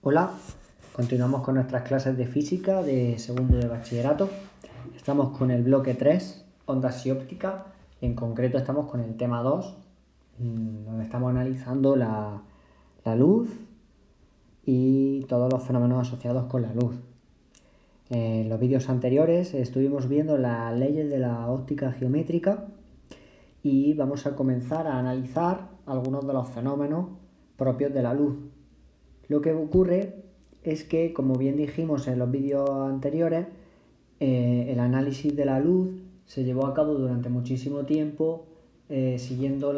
Hola, continuamos con nuestras clases de física de segundo de bachillerato. Estamos con el bloque 3, ondas y óptica. En concreto estamos con el tema 2, donde estamos analizando la luz y todos los fenómenos asociados con la luz. En los vídeos anteriores estuvimos viendo las leyes de la óptica geométrica y vamos a comenzar a analizar algunos de los fenómenos propios de la luz. Lo que ocurre es que, como bien dijimos en los vídeos anteriores, el análisis de la luz se llevó a cabo durante muchísimo tiempo siguiendo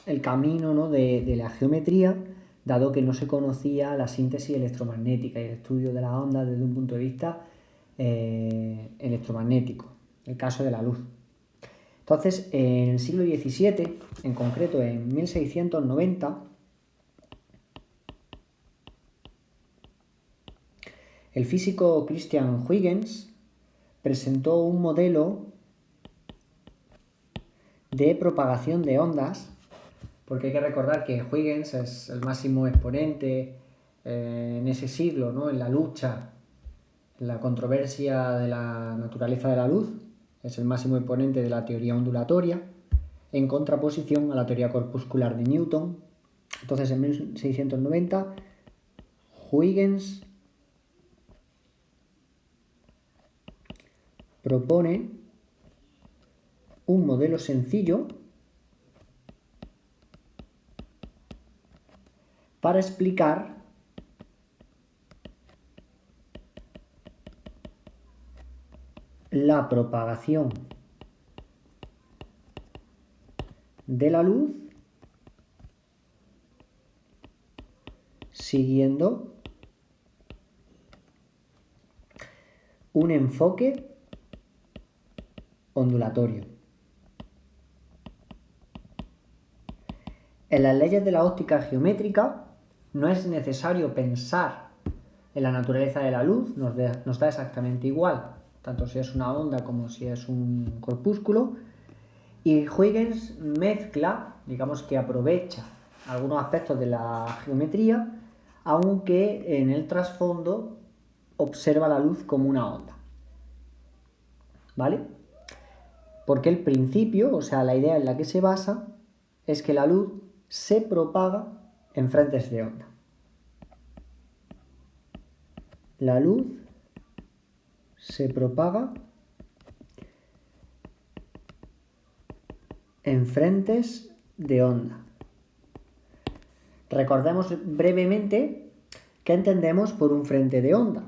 el camino, ¿no?, de la geometría, dado que no se conocía la síntesis electromagnética y el estudio de las ondas desde un punto de vista electromagnético, el caso de la luz. Entonces, en el siglo XVII, en concreto en 1690, el físico Christian Huygens presentó un modelo de propagación de ondas, porque hay que recordar que Huygens es el máximo exponente en ese siglo, ¿no?, en la lucha, en la controversia de la naturaleza de la luz. Es el máximo exponente de la teoría ondulatoria, en contraposición a la teoría corpuscular de Newton. Entonces, en 1690, Huygens propone un modelo sencillo para explicar la propagación de la luz siguiendo un enfoque ondulatorio. En las leyes de la óptica geométrica no es necesario pensar en la naturaleza de la luz, nos da exactamente igual, tanto si es una onda como si es un corpúsculo, y Huygens mezcla, digamos que aprovecha algunos aspectos de la geometría, aunque en el trasfondo observa la luz como una onda. ¿Vale? Porque el principio, o sea, la idea en la que se basa, es que la luz se propaga en frentes de onda. La luz se propaga en frentes de onda. Recordemos brevemente qué entendemos por un frente de onda.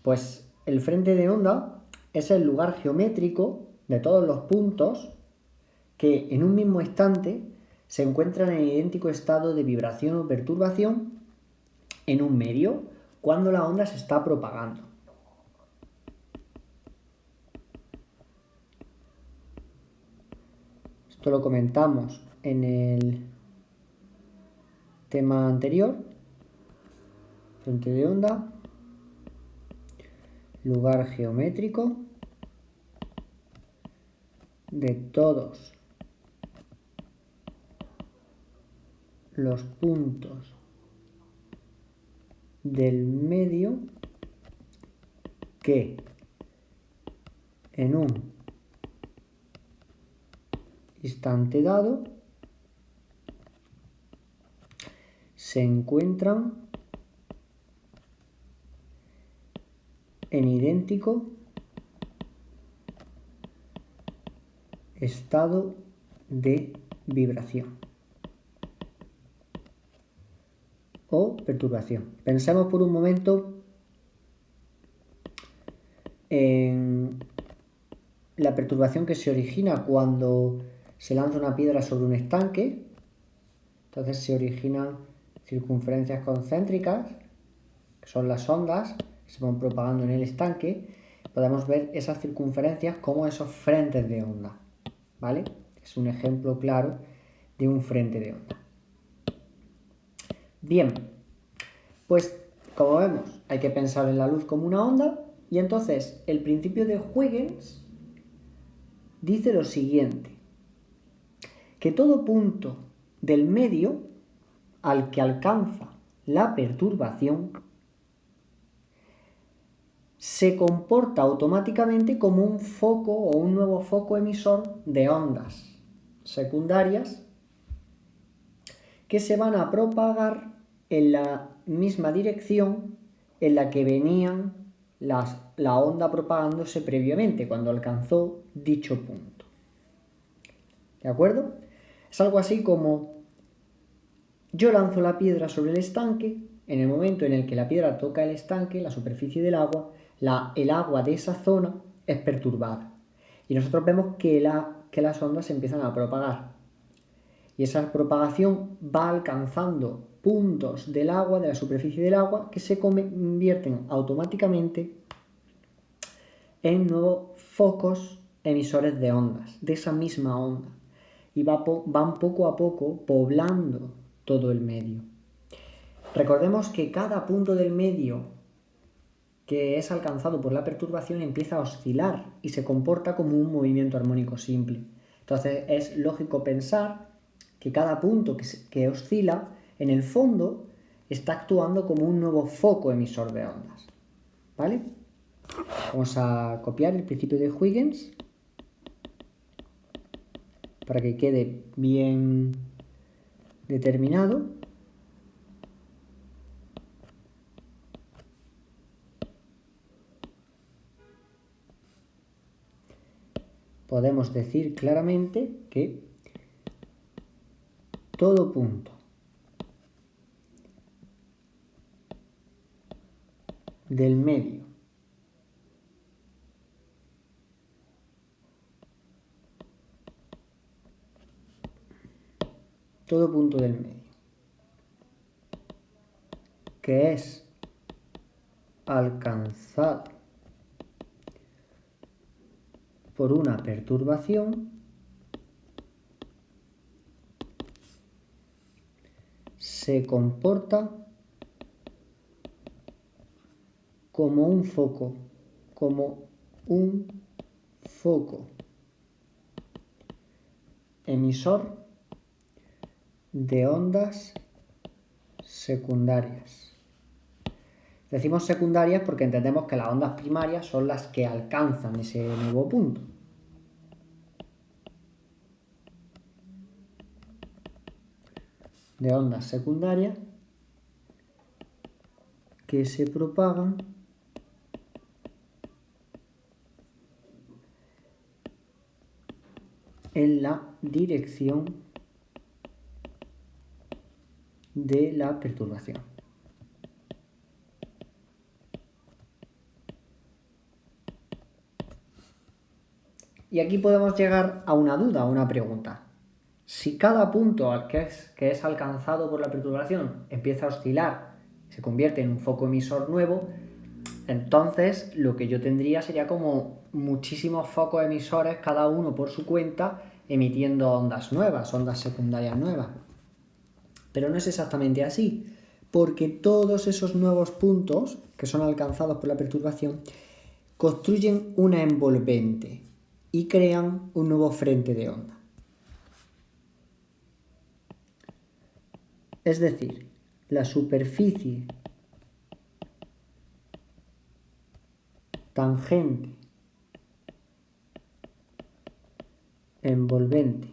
Pues el frente de onda es el lugar geométrico de todos los puntos que en un mismo instante se encuentran en idéntico estado de vibración o perturbación en un medio cuando la onda se está propagando. Esto lo comentamos en el tema anterior. Frente de onda, lugar geométrico de todos los puntos del medio que en un instante dado se encuentran en idéntico estado de vibración o perturbación. Pensemos por un momento en la perturbación que se origina cuando se lanza una piedra sobre un estanque. Entonces se originan circunferencias concéntricas, que son las ondas que se van propagando en el estanque. Podemos ver esas circunferencias como esos frentes de onda, ¿vale? Es un ejemplo claro de un frente de onda. Bien, pues como vemos, hay que pensar en la luz como una onda, y entonces el principio de Huygens dice lo siguiente: que todo punto del medio al que alcanza la perturbación se comporta automáticamente como un foco o un nuevo foco emisor de ondas secundarias que se van a propagar en la misma dirección en la que venían la onda propagándose previamente, cuando alcanzó dicho punto. ¿De acuerdo? Es algo así como yo lanzo la piedra sobre el estanque, en el momento en el que la piedra toca el estanque, la superficie del agua, el agua de esa zona es perturbada. Y nosotros vemos que las ondas se empiezan a propagar. Y esa propagación va alcanzando puntos del agua, de la superficie del agua, que se convierten automáticamente en nuevos focos emisores de ondas, de esa misma onda. Y van poco a poco poblando todo el medio. Recordemos que cada punto del medio que es alcanzado por la perturbación empieza a oscilar y se comporta como un movimiento armónico simple. Entonces es lógico pensar que cada punto que oscila, en el fondo, está actuando como un nuevo foco emisor de ondas. ¿Vale? Vamos a copiar el principio de Huygens para que quede bien determinado. Podemos decir claramente que todo punto del medio que es alcanzado por una perturbación se comporta como un foco emisor de ondas secundarias. Decimos secundarias porque entendemos que las ondas primarias son las que alcanzan ese nuevo punto. De ondas secundarias que se propagan en la dirección de la perturbación. Y aquí podemos llegar a una duda, a una pregunta. Si cada punto que es alcanzado por la perturbación empieza a oscilar, se convierte en un foco emisor nuevo, entonces lo que yo tendría sería como muchísimos focos emisores, cada uno por su cuenta, emitiendo ondas nuevas, ondas secundarias nuevas. Pero no es exactamente así, porque todos esos nuevos puntos que son alcanzados por la perturbación construyen una envolvente y crean un nuevo frente de onda. Es decir, la superficie tangente envolvente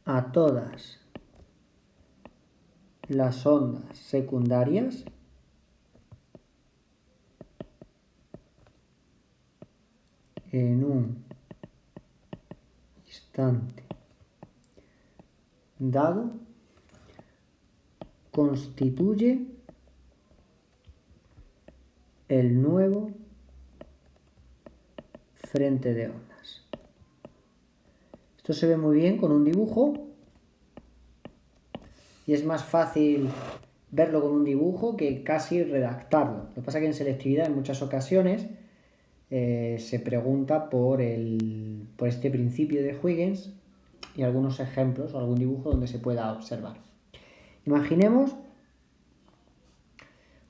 a todas las ondas secundarias en un instante dado constituye el nuevo frente de ondas. Esto se ve muy bien con un dibujo y es más fácil verlo con un dibujo que casi redactarlo. Lo que pasa es que en selectividad en muchas ocasiones se pregunta por este principio de Huygens y algunos ejemplos o algún dibujo donde se pueda observar. Imaginemos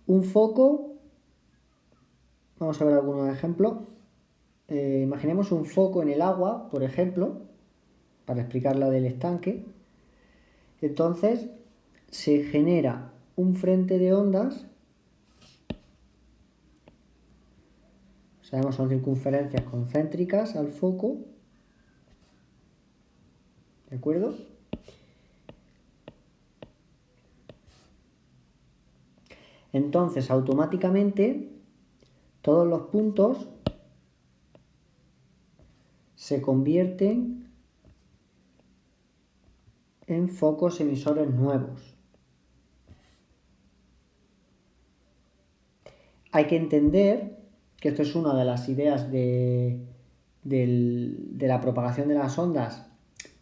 un foco, vamos a ver algunos ejemplos. Imaginemos un foco en el agua, por ejemplo, para explicar la del estanque. Entonces se genera un frente de ondas, sabemos son circunferencias concéntricas al foco, ¿de acuerdo? Entonces automáticamente todos los puntos se convierten en focos emisores nuevos. Hay que entender que esto es una de las ideas de la propagación de las ondas,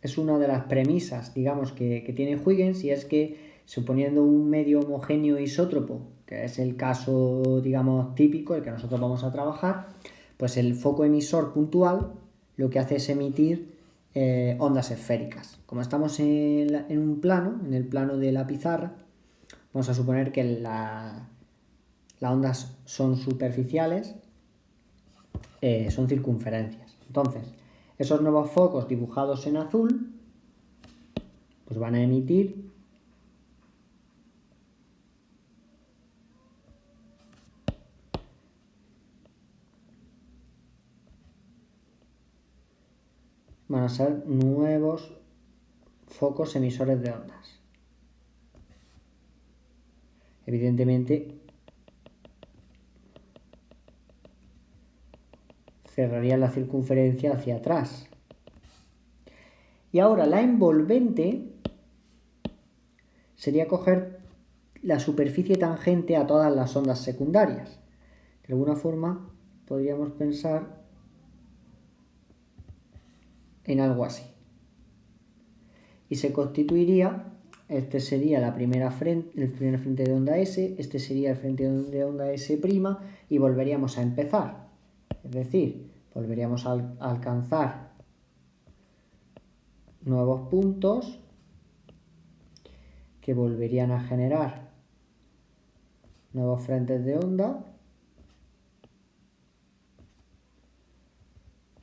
es una de las premisas, digamos, que tiene Huygens, y es que suponiendo un medio homogéneo isótropo, que es el caso, digamos, típico, el que nosotros vamos a trabajar, pues el foco emisor puntual lo que hace es emitir ondas esféricas. Como estamos en un plano, en el plano de la pizarra, vamos a suponer que las ondas son superficiales, son circunferencias. Entonces, esos nuevos focos dibujados en azul, pues van a emitir van a ser nuevos focos emisores de ondas. Evidentemente, cerraría la circunferencia hacia atrás. Y ahora la envolvente sería coger la superficie tangente a todas las ondas secundarias. De alguna forma podríamos pensar en algo así. Y se constituiría, este sería el primer frente de onda S, este sería el frente de onda S', y volveríamos a empezar. Es decir, volveríamos a alcanzar nuevos puntos que volverían a generar nuevos frentes de onda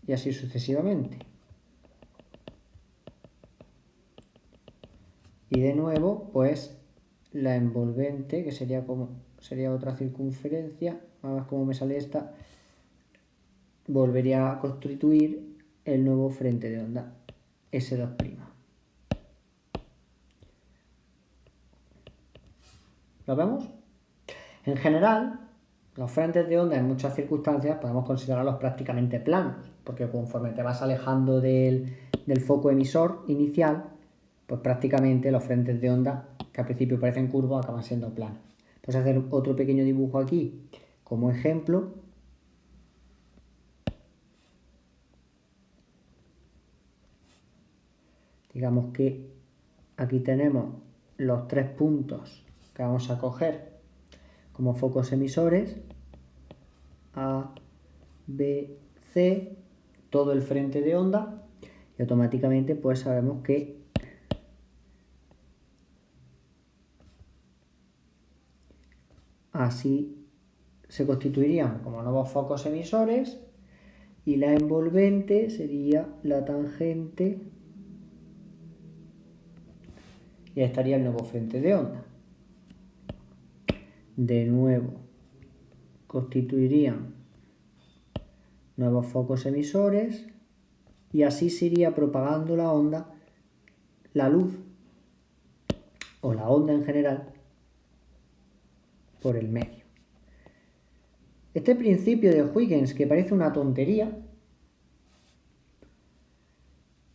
y así sucesivamente. Y de nuevo, pues la envolvente, que sería otra circunferencia, a ver cómo me sale esta, volvería a constituir el nuevo frente de onda S2'. ¿Lo vemos? En general, los frentes de onda en muchas circunstancias podemos considerarlos prácticamente planos, porque conforme te vas alejando del foco emisor inicial, pues prácticamente los frentes de onda, que al principio parecen curvos, acaban siendo planos. Pues hacer otro pequeño dibujo aquí como ejemplo. Digamos que aquí tenemos los 3 puntos que vamos a coger como focos emisores, A, B, C, todo el frente de onda, y automáticamente pues sabemos que así se constituirían como nuevos focos emisores, y la envolvente sería la tangente y ahí estaría el nuevo frente de onda. De nuevo constituirían nuevos focos emisores y así se iría propagando la onda, la luz o la onda en general, por el medio. Este principio de Huygens, que parece una tontería,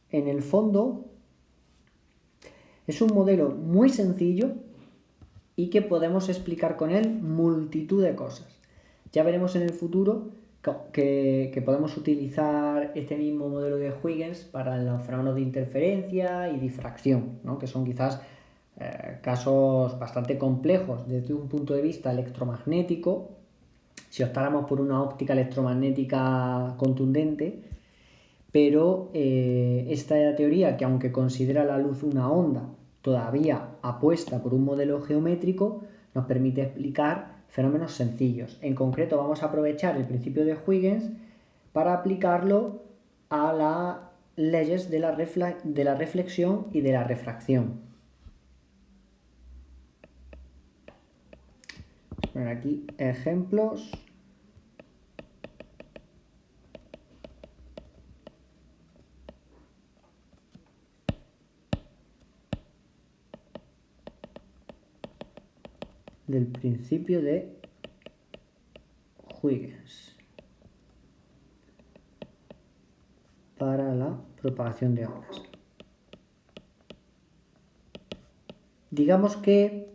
en el fondo es un modelo muy sencillo y que podemos explicar con él multitud de cosas. Ya veremos en el futuro que podemos utilizar este mismo modelo de Huygens para los fenómenos de interferencia y difracción, ¿no? Que son quizás casos bastante complejos desde un punto de vista electromagnético. Si optáramos por una óptica electromagnética contundente, pero esta teoría, que aunque considera la luz una onda, todavía apuesta por un modelo geométrico, nos permite explicar fenómenos sencillos. En concreto, vamos a aprovechar el principio de Huygens para aplicarlo a las leyes de la reflexión y de la refracción. poner aquí ejemplos. Del principio de Huygens para la propagación de ondas. Digamos que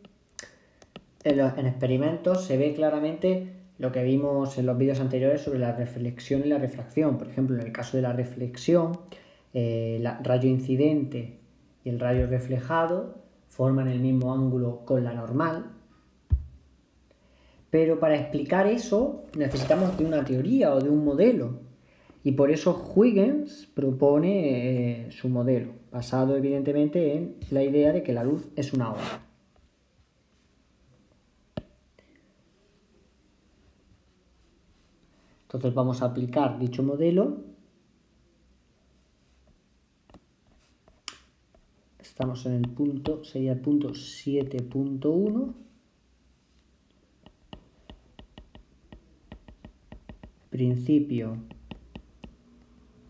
en experimentos se ve claramente lo que vimos en los vídeos anteriores sobre la reflexión y la refracción. Por ejemplo, en el caso de la reflexión, el rayo incidente y el rayo reflejado forman el mismo ángulo con la normal. Pero para explicar eso necesitamos de una teoría o de un modelo. Y por eso Huygens propone su modelo, basado evidentemente en la idea de que la luz es una onda. Entonces vamos a aplicar dicho modelo. Estamos en el punto, sería el punto 7.1. Principio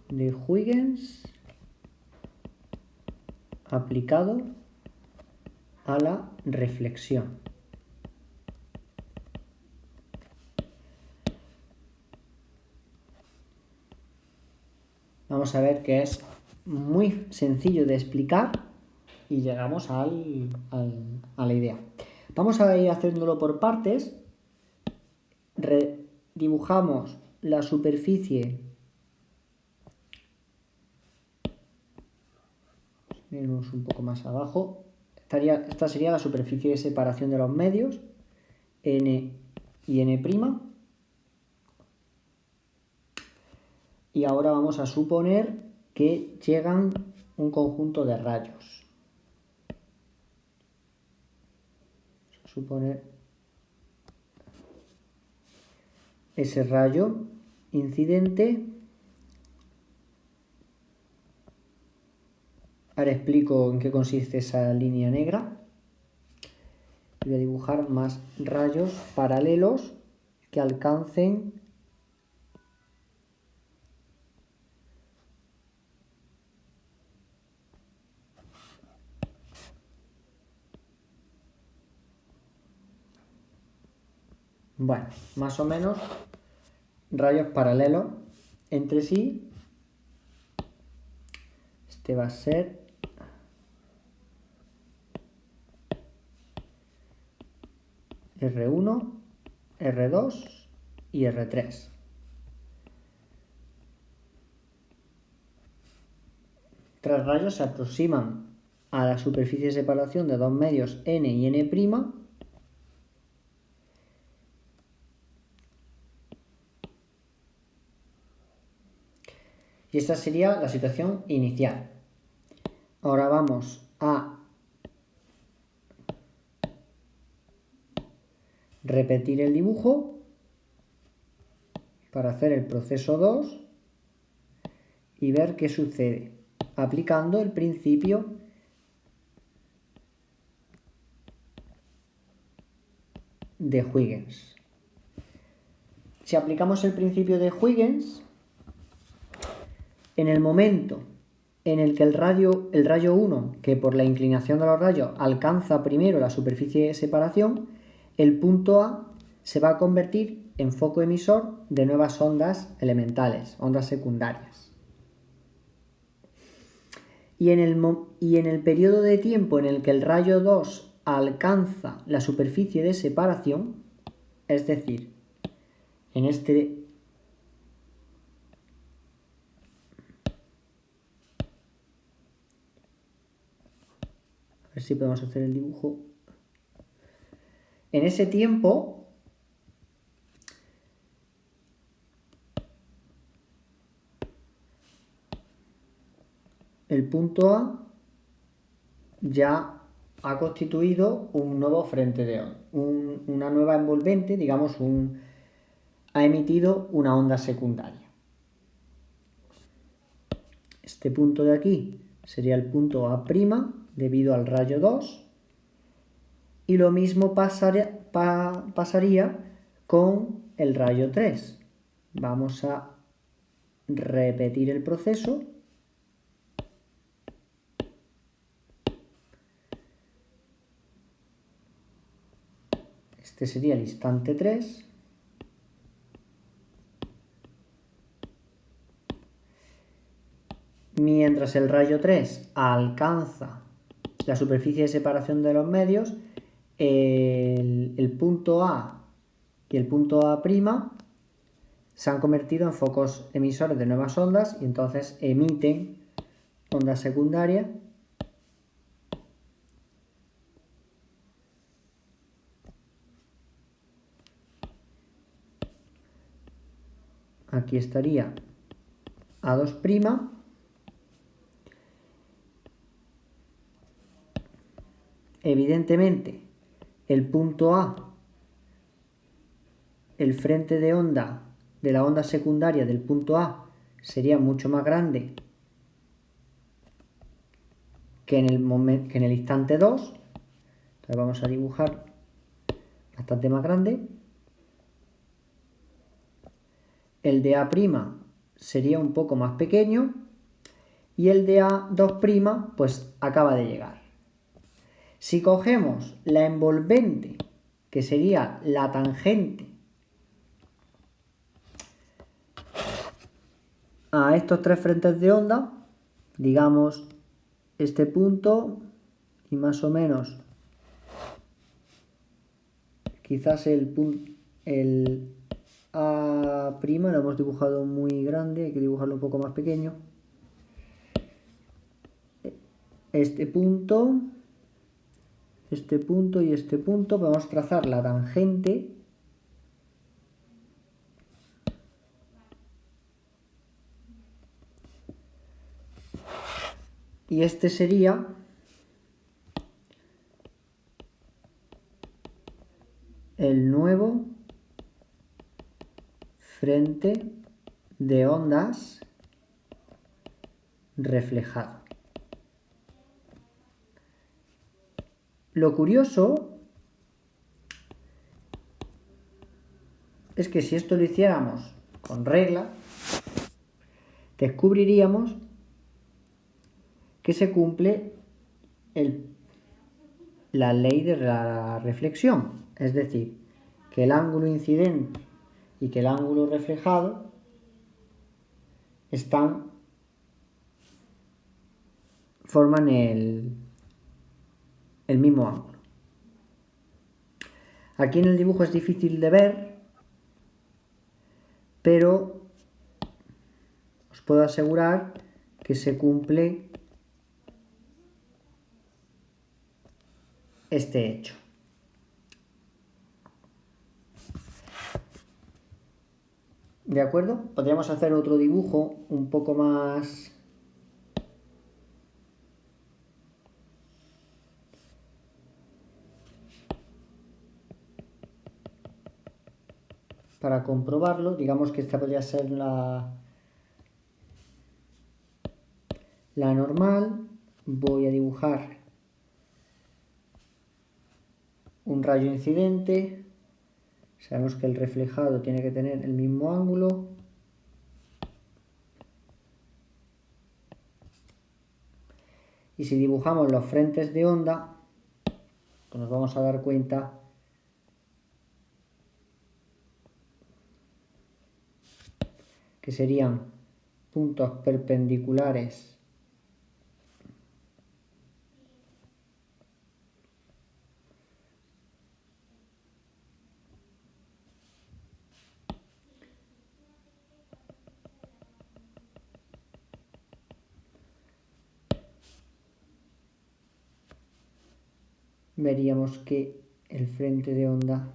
de Huygens aplicado a la reflexión. Vamos a ver que es muy sencillo de explicar y llegamos a la idea. Vamos a ir haciéndolo por partes. Dibujamos la superficie. Venimos un poco más abajo. Esta sería la superficie de separación de los medios, N y N'. Y ahora vamos a suponer que llegan un conjunto de rayos. Vamos a suponer ese rayo incidente. Ahora explico en qué consiste esa línea negra. Voy a dibujar más rayos paralelos que alcancen más o menos rayos paralelos entre sí. Este va a ser R1, R2 y R3. Tres rayos se aproximan a la superficie de separación de dos medios N y N'. Y esta sería la situación inicial. Ahora vamos a repetir el dibujo para hacer el proceso 2 y ver qué sucede aplicando el principio de Huygens. Si aplicamos el principio de Huygens, en el momento en el que el rayo 1, que por la inclinación de los rayos alcanza primero la superficie de separación, el punto A se va a convertir en foco emisor de nuevas ondas elementales, ondas secundarias. Y en el periodo de tiempo en el que el rayo 2 alcanza la superficie de separación, es decir, en este a ver si podemos hacer el dibujo. En ese tiempo, el punto A ya ha constituido un nuevo frente de onda, una nueva envolvente, digamos, ha emitido una onda secundaria. Este punto de aquí sería el punto A' debido al rayo 2 y lo mismo pasaría pasaría con el rayo 3. Vamos a repetir el proceso. Este sería el instante 3. Mientras el rayo 3 alcanza la superficie de separación de los medios, el punto A y el punto A' se han convertido en focos emisores de nuevas ondas y entonces emiten ondas secundarias aquí estaría A2'. Evidentemente, el punto A, el frente de onda de la onda secundaria del punto A sería mucho más grande que en el instante 2. Entonces vamos a dibujar bastante más grande. El de A' sería un poco más pequeño y el de A2' pues acaba de llegar. Si cogemos la envolvente, que sería la tangente a estos tres frentes de onda, digamos este punto y más o menos quizás el A' lo hemos dibujado muy grande, hay que dibujarlo un poco más pequeño. Este punto y este punto, podemos trazar la tangente y este sería el nuevo frente de ondas reflejado. Lo curioso es que si esto lo hiciéramos con regla, descubriríamos que se cumple la ley de la reflexión, es decir, que el ángulo incidente y que el ángulo reflejado forman el mismo ángulo. Aquí en el dibujo es difícil de ver, pero os puedo asegurar que se cumple este hecho. ¿De acuerdo? Podríamos hacer otro dibujo un poco más para comprobarlo. Digamos que esta podría ser la normal. Voy a dibujar un rayo incidente. Sabemos que el reflejado tiene que tener el mismo ángulo. Y si dibujamos los frentes de onda, pues nos vamos a dar cuenta que serían puntos perpendiculares veríamos que el frente de onda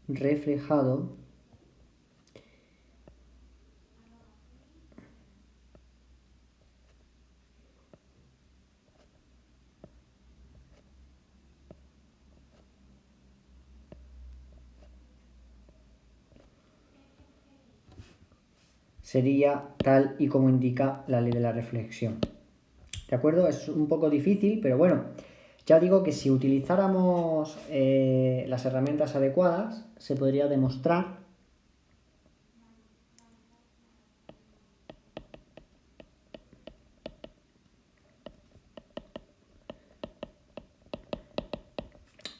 reflejado sería tal y como indica la ley de la reflexión. ¿De acuerdo? Es un poco difícil, pero bueno, Ya digo que si utilizáramos las herramientas adecuadas, se podría demostrar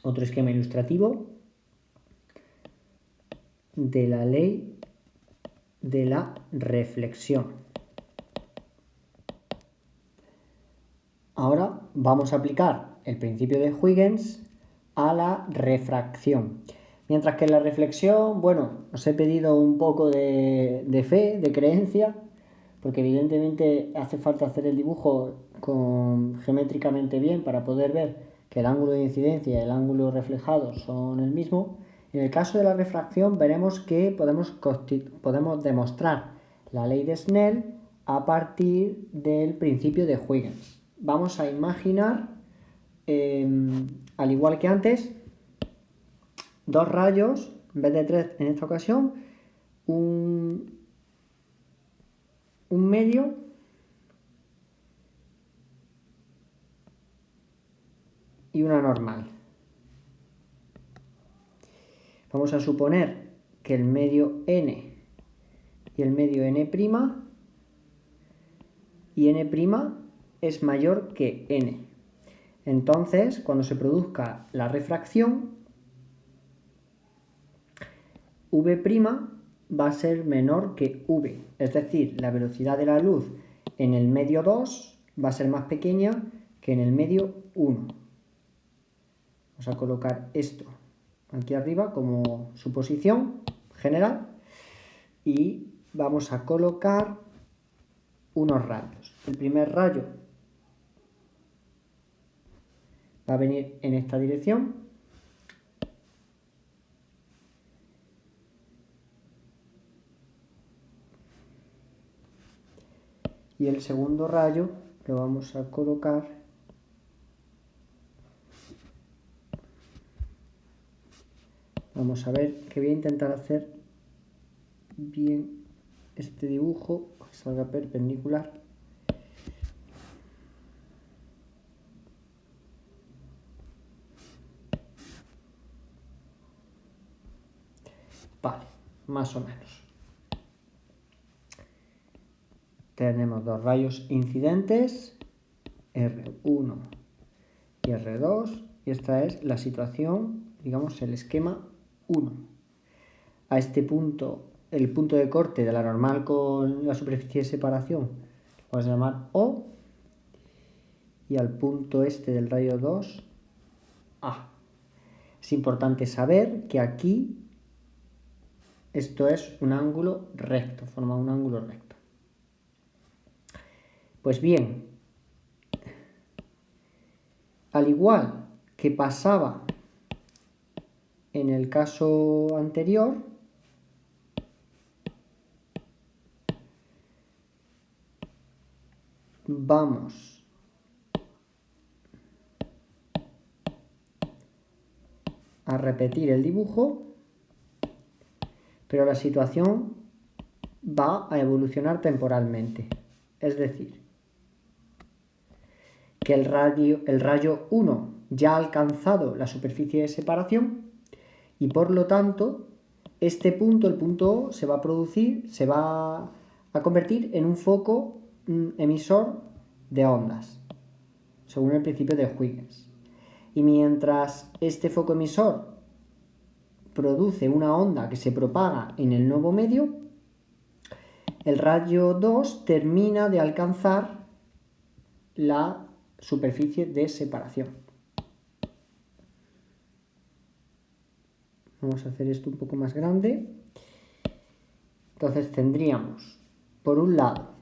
otro esquema ilustrativo de la ley de la reflexión. Ahora vamos a aplicar el principio de Huygens a la refracción. Mientras que en la reflexión, bueno, os he pedido un poco de fe, de creencia, porque evidentemente hace falta hacer el dibujo geométricamente bien para poder ver que el ángulo de incidencia y el ángulo reflejado son el mismo. En el caso de la refracción veremos que podemos demostrar la ley de Snell a partir del principio de Huygens. Vamos a imaginar, al igual que antes, dos rayos, en vez de tres en esta ocasión, un medio y una normal. Vamos a suponer que el medio n y el medio n' y n' es mayor que n. Entonces, cuando se produzca la refracción, v' va a ser menor que v, es decir, la velocidad de la luz en el medio 2 va a ser más pequeña que en el medio 1. Vamos a colocar esto aquí arriba como suposición general y vamos a colocar unos rayos. El primer rayo va a venir en esta dirección y el segundo rayo lo vamos a colocar vamos a ver que voy a intentar hacer bien este dibujo que salga perpendicular. Vale, más o menos. Tenemos dos rayos incidentes, R1 y R2, y esta es la situación, digamos, el esquema 1. A este punto, el punto de corte de la normal con la superficie de separación, lo vamos a llamar O, y al punto este del rayo 2, A. Es importante saber que aquí esto es un ángulo recto, forma un ángulo recto. Pues bien, al igual que pasaba en el caso anterior, vamos a repetir el dibujo, pero la situación va a evolucionar temporalmente. Es decir, que el rayo 1 ya ha alcanzado la superficie de separación y por lo tanto este punto, el punto O, se va a convertir en un foco emisor de ondas, según el principio de Huygens. Y mientras este foco emisor produce una onda que se propaga en el nuevo medio, el rayo 2 termina de alcanzar la superficie de separación. Vamos a hacer esto un poco más grande. Entonces tendríamos, por un lado,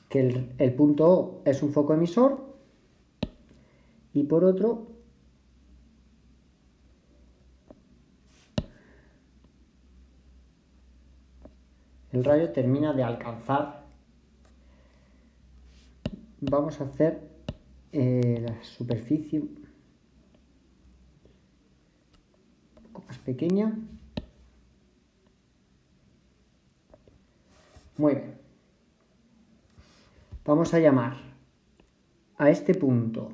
que el punto O es un foco emisor y por otro el rayo termina de alcanzar. Vamos a hacer la superficie un poco más pequeña. Muy bien. Vamos a llamar a este punto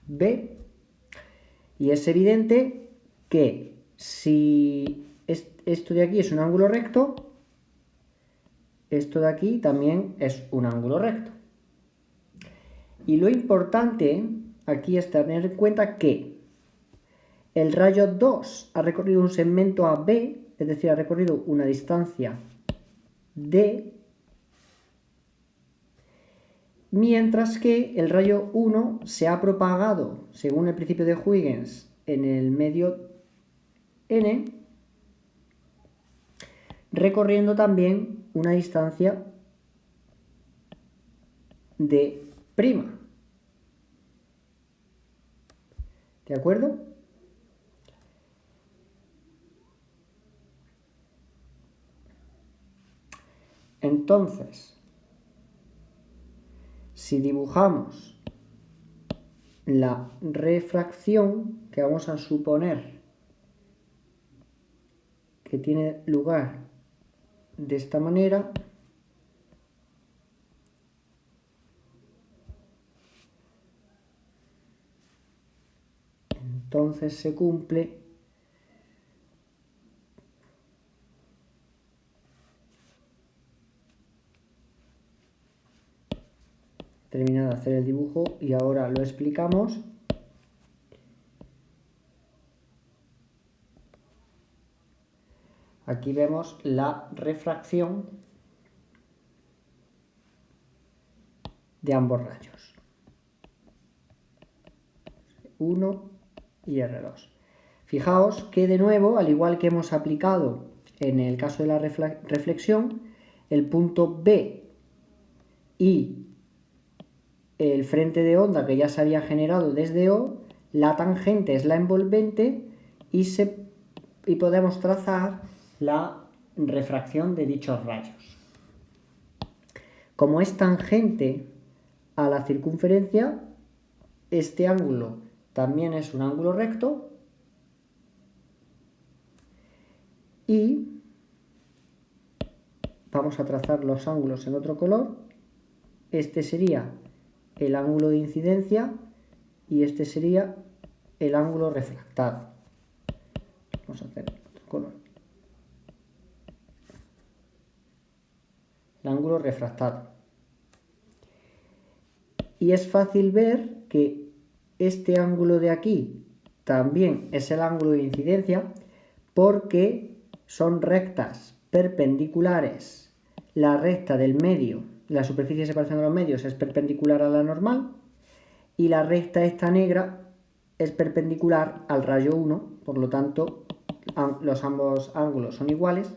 B, y es evidente que si esto de aquí es un ángulo recto, esto de aquí también es un ángulo recto. Y lo importante aquí es tener en cuenta que el rayo 2 ha recorrido un segmento AB, es decir, ha recorrido una distancia D, mientras que el rayo 1 se ha propagado, según el principio de Huygens, en el medio N, recorriendo también una distancia D'. ¿De acuerdo? Entonces, si dibujamos la refracción, que vamos a suponer que tiene lugar de esta manera, entonces se cumple terminado de hacer el dibujo y ahora lo explicamos. Aquí vemos la refracción de ambos rayos, 1 y R2. Fijaos que de nuevo, al igual que hemos aplicado en el caso de la reflexión, el punto B y el frente de onda que ya se había generado desde O, la tangente es la envolvente y podemos trazar la refracción de dichos rayos. Como es tangente a la circunferencia, este ángulo también es un ángulo recto y vamos a trazar los ángulos en otro color. Este sería el ángulo de incidencia y este sería el ángulo refractado. Vamos a hacer otro color. El ángulo refractado. Y es fácil ver que este ángulo de aquí también es el ángulo de incidencia porque son rectas perpendiculares. La recta del medio, la superficie de separación de los medios, es perpendicular a la normal y la recta esta negra es perpendicular al rayo 1, por lo tanto ambos ángulos son iguales.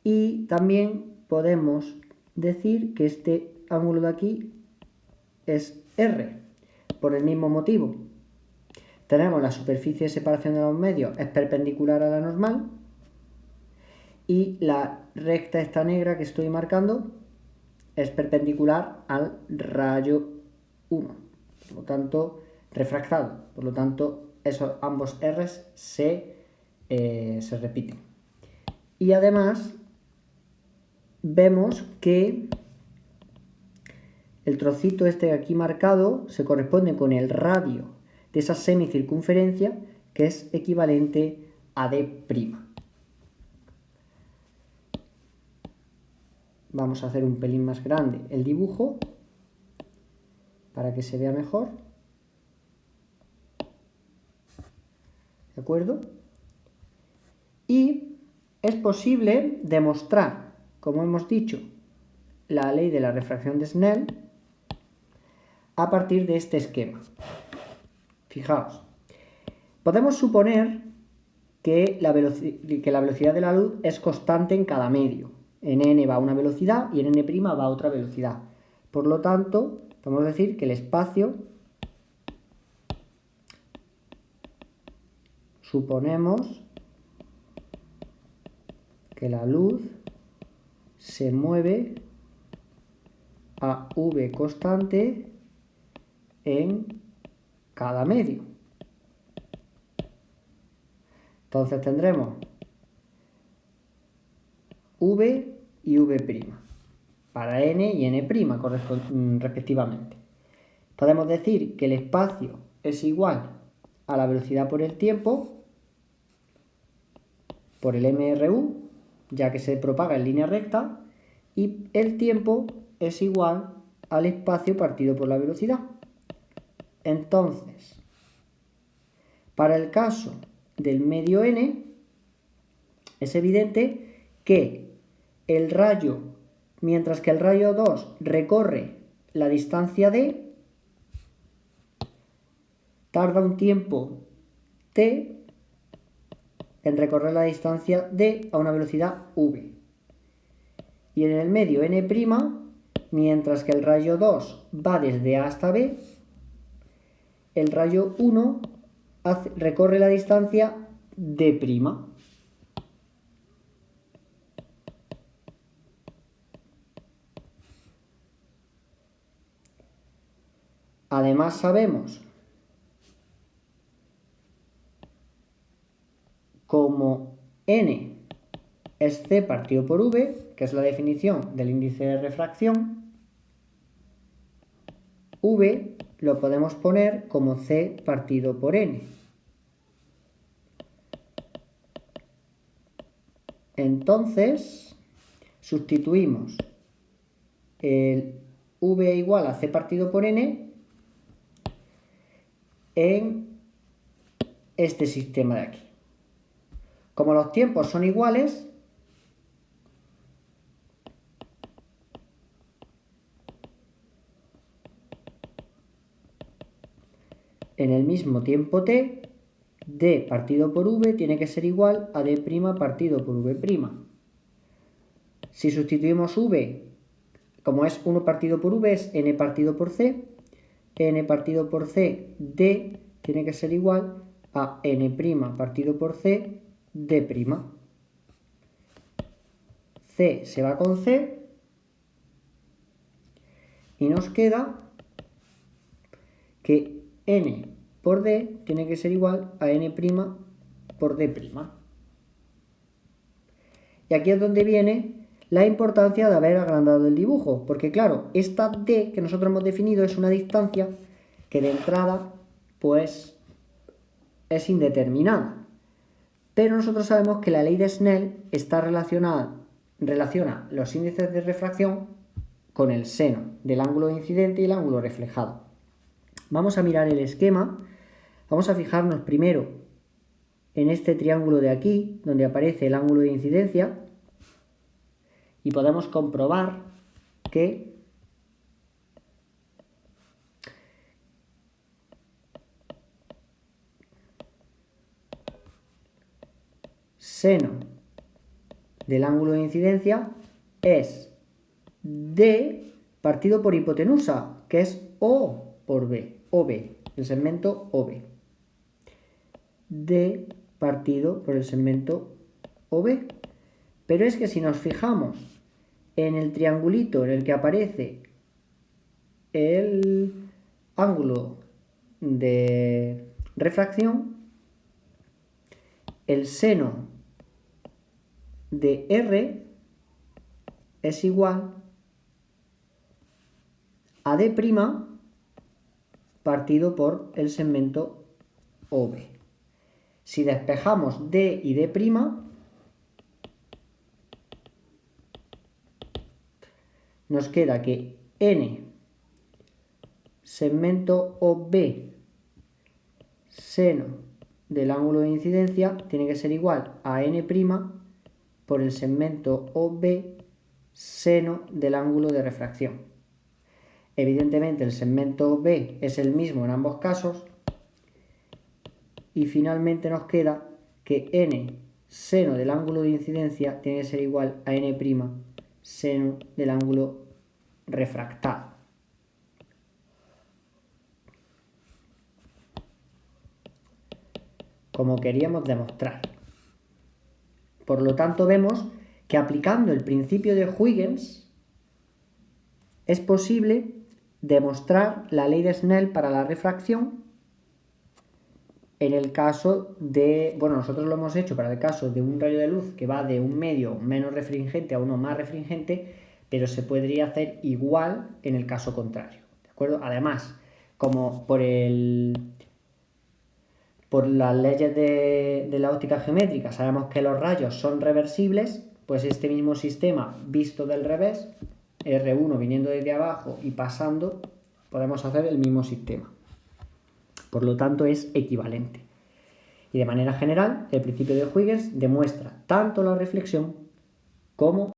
Y también podemos decir que este ángulo de aquí es R, por el mismo motivo. Tenemos la superficie de separación de los medios es perpendicular a la normal y la recta esta negra que estoy marcando es perpendicular al rayo 1, por lo tanto refractado, por lo tanto ambos R's se repiten. Y además vemos que el trocito este aquí marcado se corresponde con el radio de esa semicircunferencia que es equivalente a D'. Vamos a hacer un pelín más grande el dibujo para que se vea mejor. ¿De acuerdo? Y es posible demostrar, como hemos dicho, la ley de la refracción de Snell a partir de este esquema. Fijaos, podemos suponer que la velocidad de la luz es constante en cada medio. En n va a una velocidad y en n' va a otra velocidad. Por lo tanto, podemos decir que el espacio, suponemos que la luz se mueve a v constante en cada medio. Entonces tendremos V y V' para n y n' respectivamente. Podemos decir que el espacio es igual a la velocidad por el tiempo por el mRU, ya que se propaga en línea recta, y el tiempo es igual al espacio partido por la velocidad. Entonces, para el caso del medio n, es evidente que el rayo, mientras que el rayo 2 recorre la distancia d, tarda un tiempo t en recorrer la distancia d a una velocidad v. Y en el medio n', mientras que el rayo 2 va desde a hasta b, el rayo 1 recorre la distancia d'. Además sabemos, como n es c partido por v, que es la definición del índice de refracción, v lo podemos poner como c partido por n. Entonces, sustituimos el v igual a c partido por n en este sistema de aquí. Como los tiempos son iguales, en el mismo tiempo t, d partido por v tiene que ser igual a d' partido por v'. Si sustituimos v, como es 1 partido por v, es n partido por c, n partido por c, d tiene que ser igual a n' partido por c, d'. C se va con c y nos queda que n por d tiene que ser igual a n' por d'. Y aquí es donde viene la importancia de haber agrandado el dibujo, porque claro, esta d que nosotros hemos definido es una distancia que de entrada pues es indeterminada. Pero nosotros sabemos que la ley de Snell relaciona los índices de refracción con el seno del ángulo incidente y el ángulo reflejado. Vamos a mirar el esquema. Vamos a fijarnos primero en este triángulo de aquí, donde aparece el ángulo de incidencia, y podemos comprobar que seno del ángulo de incidencia es d partido por hipotenusa, que es o por b, OB, el segmento OB. D partido por el segmento OB. Pero es que si nos fijamos en el triangulito en el que aparece el ángulo de refracción, el seno de R es igual a D' partido por el segmento OB. Si despejamos D y D', nos queda que N segmento OB seno del ángulo de incidencia tiene que ser igual a N' por el segmento OB seno del ángulo de refracción. Evidentemente el segmento OB es el mismo en ambos casos y finalmente nos queda que N seno del ángulo de incidencia tiene que ser igual a N' seno del ángulo refractado. Como queríamos demostrar. Por lo tanto, vemos que aplicando el principio de Huygens es posible demostrar la ley de Snell para la refracción en el caso de, bueno, nosotros lo hemos hecho para el caso de un rayo de luz que va de un medio menos refringente a uno más refringente, pero se podría hacer igual en el caso contrario, ¿de acuerdo? Además, como por las leyes de la óptica geométrica sabemos que los rayos son reversibles, pues este mismo sistema visto del revés, R1 viniendo desde abajo y pasando, podemos hacer el mismo sistema. Por lo tanto, es equivalente. Y de manera general, el principio de Huygens demuestra tanto la reflexión como